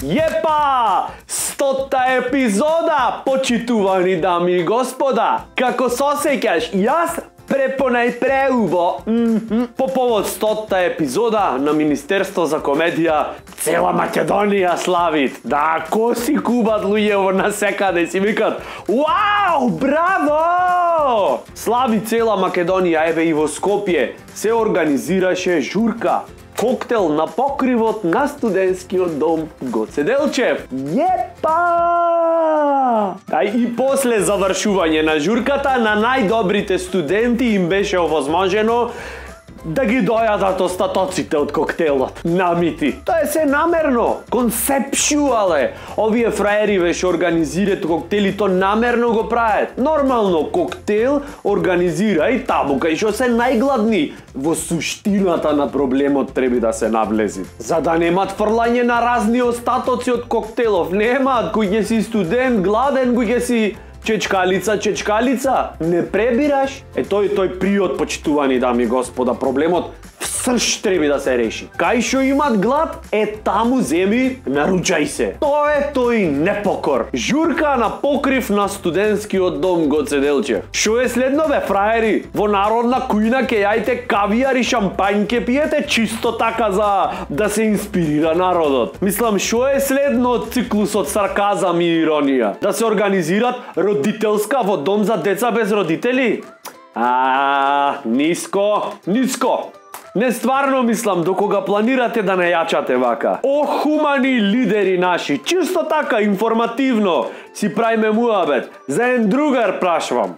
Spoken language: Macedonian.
Епа! 100-та епизода, почитувани дами и господа. Како сосеќаш, јас препонај преубо. По повод 100-та епизода на Министерство за комедија, цела Македонија славит. Да, коси кубат луѓе на секаде си викат: "Вау, браво!" Слави цела Македонија, еве и во Скопје се организираше журка. Коктел на покривот на студентскиот дом Гоце Делчев. Епа! И после завршување на журката, на најдобрите студенти им беше овозможено да ги дојадат остатоците од коктелот. Намити. Тоа е се намерно. Концепшуале. Овие фраери веше организираат коктели, то намерно го прават. Нормално коктел организира и таму кај што се најгладни. Во суштината на проблемот треба да се навлези. За да немат фрлање на разни остатоци од коктелов. Немаат, кој ќе си студент, гладен, кој ќе си чечкалица, не пребираш? Тој приод, почитувани дами и господа, проблемот всрж треба да се реши. Кај што имат глад, таму земи, наручај се. Тоа е тој непокор. Журка на покрив на студентскиот дом Гоце Делчев. Шо е следно бе, фраери? Во народна кујна ке јајте кавијар и шампањ ке пиете чисто така за да се инспирира народот. Мислам, шо е следно од циклусот сарказам и иронија? Да се организират родителска во дом за деца без родители? Ниско. Не стварно мислам, докога планирате да најачате вака. О, хумани лидери наши, чисто така, информативно, си правиме муабет. За еден другар прашвам.